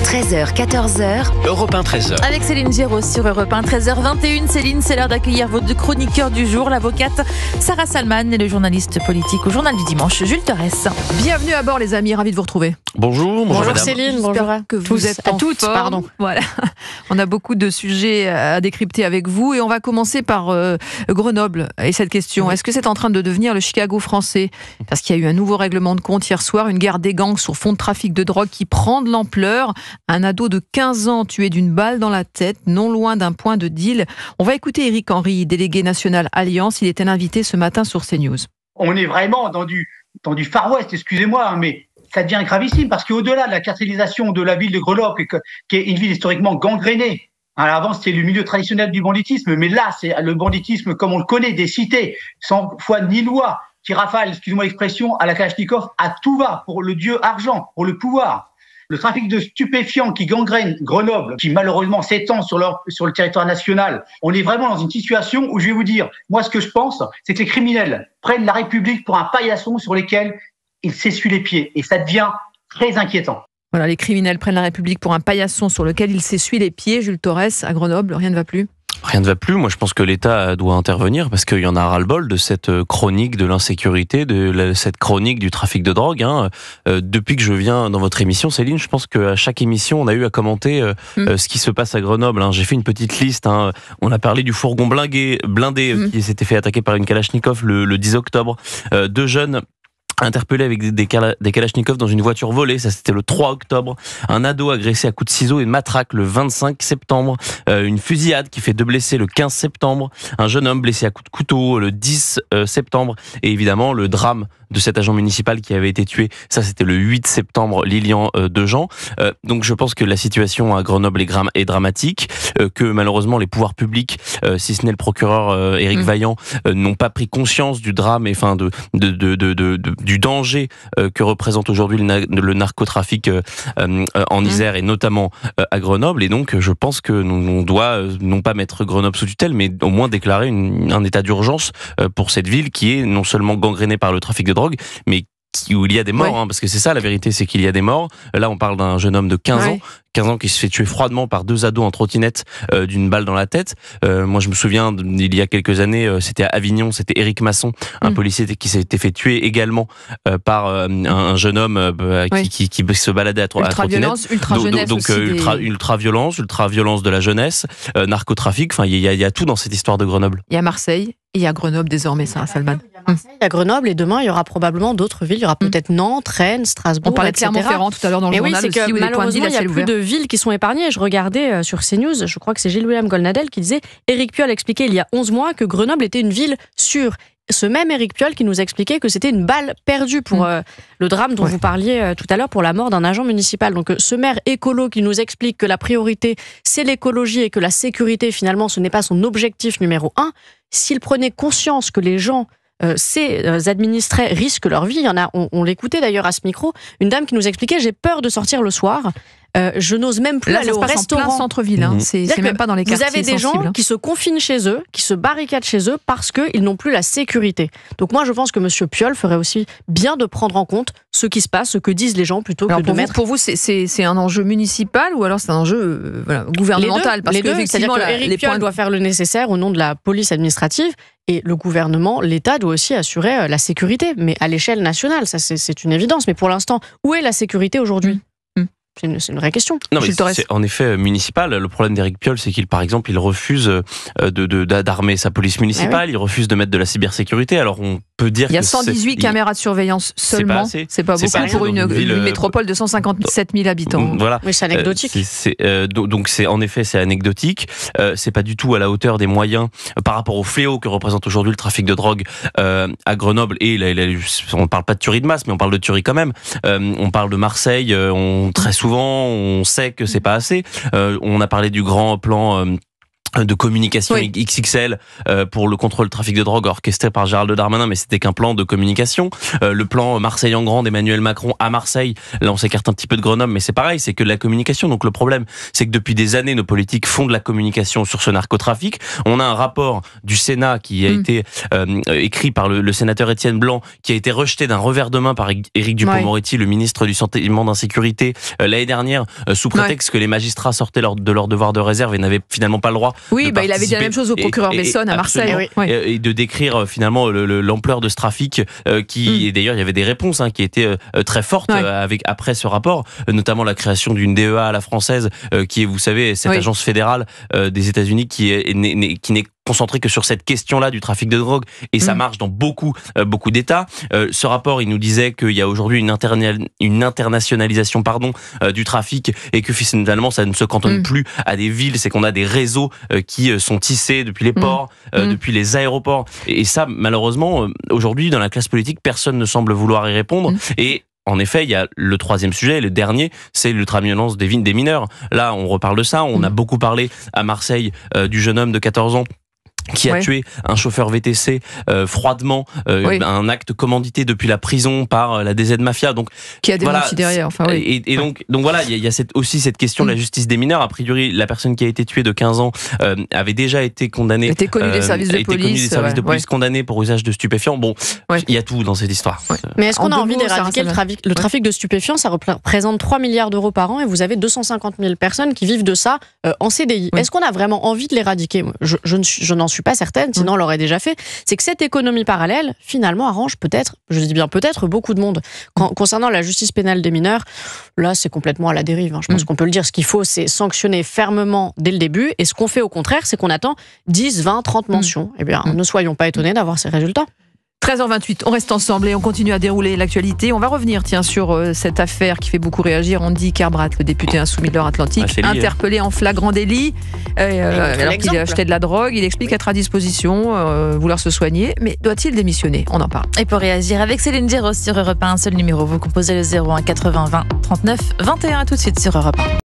13h, 14h. Europe 1, 13h. Avec Céline Géraud sur Europe 1, 13h21. Céline, c'est l'heure d'accueillir vos deux chroniqueurs du jour, l'avocate Sarah Salman et le journaliste politique au Journal du Dimanche, Jules Torres. Bienvenue à bord les amis, ravi de vous retrouver. Bonjour madame. Céline, bonjour que vous êtes en toutes, forme. pardon. Voilà. On a beaucoup de sujets à décrypter avec vous et on va commencer par Grenoble et cette question. Est-ce que c'est en train de devenir le Chicago français ? Parce qu'il y a eu un nouveau règlement de compte hier soir, une guerre des gangs sur fond de trafic de drogue qui prend de l'ampleur. Un ado de 15 ans tué d'une balle dans la tête, non loin d'un point de deal. On va écouter Éric Henry, délégué national Alliance. Il était l'invité ce matin sur CNews. On est vraiment dans du Far West, excusez-moi, mais ça devient gravissime parce qu'au-delà de la cartélisation de la ville de Grenoble, qui est une ville historiquement gangrénée, avant c'était le milieu traditionnel du banditisme, mais là c'est le banditisme comme on le connaît, des cités, sans foi ni loi, qui rafale, excusez-moi l'expression, à la Kalachnikov, à tout va, pour le dieu argent, pour le pouvoir. Le trafic de stupéfiants qui gangrène Grenoble, qui malheureusement s'étend sur le territoire national, on est vraiment dans une situation où je vais vous dire, moi ce que je pense, c'est que les criminels prennent la République pour un paillasson sur lequel ils s'essuient les pieds. Et ça devient très inquiétant. Voilà, les criminels prennent la République pour un paillasson sur lequel ils s'essuient les pieds. Jules Torres, à Grenoble, rien ne va plus. Rien ne va plus. Moi, je pense que l'État doit intervenir parce qu'il y en a ras-le-bol de cette chronique de l'insécurité, cette chronique du trafic de drogue. Depuis que je viens dans votre émission, Céline, je pense qu'à chaque émission, on a eu à commenter ce qui se passe à Grenoble. J'ai fait une petite liste. On a parlé du fourgon blindé qui s'était fait attaquer par une Kalachnikov le 10 octobre. Deux jeunes interpellé avec des Kalachnikov dans une voiture volée, ça c'était le 3 octobre. Un ado agressé à coups de ciseaux et de matraque le 25 septembre. Une fusillade qui fait 2 blessés le 15 septembre. Un jeune homme blessé à coups de couteau le 10 septembre. Et évidemment, le drame de cet agent municipal qui avait été tué, ça c'était le 8 septembre, Lilian Dejean. Donc je pense que la situation à Grenoble est dramatique, que malheureusement les pouvoirs publics, si ce n'est le procureur Éric Vaillant, n'ont pas pris conscience du drame et du danger que représente aujourd'hui le narcotrafic en Isère et notamment à Grenoble. Et donc je pense que on doit non pas mettre Grenoble sous tutelle, mais au moins déclarer un état d'urgence pour cette ville qui est non seulement gangrénée par le trafic de drogue, mais où il y a des morts, parce que c'est ça la vérité, c'est qu'il y a des morts. Là, on parle d'un jeune homme de 15 ans qui se fait tuer froidement par 2 ados en trottinette d'une balle dans la tête. Moi, je me souviens, il y a quelques années, c'était à Avignon, c'était Éric Masson, un policier qui s'était fait tuer également par un jeune homme qui se baladait à trottinette. Ultra-violence de la jeunesse, narcotrafic, il y a tout dans cette histoire de Grenoble. Il y a Marseille. Et il y a Grenoble désormais, Sarah Salman. Il y a Grenoble et demain il y aura probablement d'autres villes. Il y aura peut-être Nantes, Rennes, Strasbourg, on parlait de Clermont-Ferrand tout à l'heure dans le journal aussi, où malheureusement il y a plus de villes qui sont épargnées. Je regardais sur CNews, je crois que c'est Gilles-William Golnadel qui disait, Éric Piolle expliquait il y a 11 mois que Grenoble était une ville sûre. Ce même Éric Piolle qui nous expliquait que c'était une balle perdue pour le drame dont vous parliez tout à l'heure pour la mort d'un agent municipal. Donc ce maire écolo qui nous explique que la priorité c'est l'écologie et que la sécurité finalement ce n'est pas son objectif numéro 1. S'il prenait conscience que les gens, ces administrés risquent leur vie, il y en a, on l'écoutait d'ailleurs à ce micro, une dame qui nous expliquait j'ai peur de sortir le soir. Je n'ose même plus aller au restaurant. En plein centre-ville, c'est même pas dans les quartiers sensibles. Vous avez des gens qui se confinent chez eux, qui se barricadent chez eux parce qu'ils n'ont plus la sécurité. Donc moi, je pense que M. Piolle ferait aussi bien de prendre en compte ce qui se passe, ce que disent les gens, plutôt que de mettre... Pour vous, c'est un enjeu municipal ou alors c'est un enjeu gouvernemental? Les deux, c'est-à-dire qu'Éric Piolle doit faire le nécessaire au nom de la police administrative et le gouvernement, l'État doit aussi assurer la sécurité, mais à l'échelle nationale, ça c'est une évidence. Mais pour l'instant, où est la sécurité aujourd'hui ? C'est une vraie question. Non, mais c'est en effet municipal. Le problème d'Éric Piolle, c'est qu'il refuse d'armer sa police municipale. Il refuse de mettre de la cybersécurité. Alors on peut dire il y a 118 caméras de surveillance seulement. C'est pas beaucoup pour une métropole de 157 000 habitants. Voilà. Oui, c'est anecdotique. Donc en effet, c'est anecdotique. C'est pas du tout à la hauteur des moyens par rapport au fléau que représente aujourd'hui le trafic de drogue à Grenoble. Et on parle pas de tuerie de masse, mais on parle de tuerie quand même. On parle de Marseille. Très souvent, on sait que c'est pas assez. On a parlé du grand plan de communication XXL pour le contrôle du trafic de drogue orchestré par Gérald Darmanin, mais c'était qu'un plan de communication. Le plan Marseille en grand d'Emmanuel Macron à Marseille, là on s'écarte un petit peu de Grenoble, mais c'est pareil, c'est que de la communication. Donc le problème, c'est que depuis des années, nos politiques font de la communication sur ce narcotrafic. On a un rapport du Sénat qui a été écrit par le sénateur Étienne Blanc, qui a été rejeté d'un revers de main par Éric Dupond-Moretti, le ministre du sentiment d'insécurité, l'année dernière, sous prétexte que les magistrats sortaient de leur devoir de réserve et n'avaient finalement pas le droit. Oui, il avait dit la même chose au procureur Besson à Marseille. Et de décrire finalement l'ampleur de ce trafic et d'ailleurs il y avait des réponses qui étaient très fortes après ce rapport, notamment la création d'une DEA à la française qui est, vous savez, cette agence fédérale des États-Unis qui n'est concentré que sur cette question-là du trafic de drogue, et ça marche dans beaucoup d'États. Ce rapport, il nous disait qu'il y a aujourd'hui une internationalisation du trafic, et que finalement ça ne se cantonne plus à des villes, c'est qu'on a des réseaux qui sont tissés depuis les ports, depuis les aéroports, et ça malheureusement aujourd'hui dans la classe politique personne ne semble vouloir y répondre. Et en effet, il y a le troisième sujet, le dernier, c'est l'ultraviolence des mineurs. Là, on reparle de ça. On a beaucoup parlé à Marseille du jeune homme de 14 ans qui a tué un chauffeur VTC froidement, un acte commandité depuis la prison par la DZ Mafia. Donc qui a démenti derrière. Donc voilà, il y a aussi cette question de la justice des mineurs. A priori, la personne qui a été tuée de 15 ans avait déjà été condamnée. Était connue des services de police. Condamnée pour usage de stupéfiants. Bon, il y a tout dans cette histoire. Mais est-ce qu'on a envie d'éradiquer le trafic de stupéfiants? Ça représente 3 milliards d'euros par an et vous avez 250 000 personnes qui vivent de ça en CDI. Est-ce qu'on a vraiment envie de l'éradiquer? Je n'en suis pas certaine, sinon on l'aurait déjà fait. C'est que cette économie parallèle, finalement, arrange peut-être, je dis bien peut-être, beaucoup de monde. Concernant la justice pénale des mineurs, là, c'est complètement à la dérive. Je pense qu'on peut le dire. Ce qu'il faut, c'est sanctionner fermement dès le début. Et ce qu'on fait au contraire, c'est qu'on attend 10, 20, 30 mentions. Eh bien, ne soyons pas étonnés d'avoir ces résultats. 13h28, on reste ensemble et on continue à dérouler l'actualité. On va revenir sur cette affaire qui fait beaucoup réagir. Andy Kerbrat, le député insoumis de l'Euratlantique, interpellé en flagrant délit alors qu'il a acheté de la drogue. Il explique être à disposition, vouloir se soigner, mais doit-il démissionner? On en parle. Et pour réagir avec Céline Diros sur Europe 1, un seul numéro, vous composez le 01 80 20 39 21. Tout de suite sur Europe 1.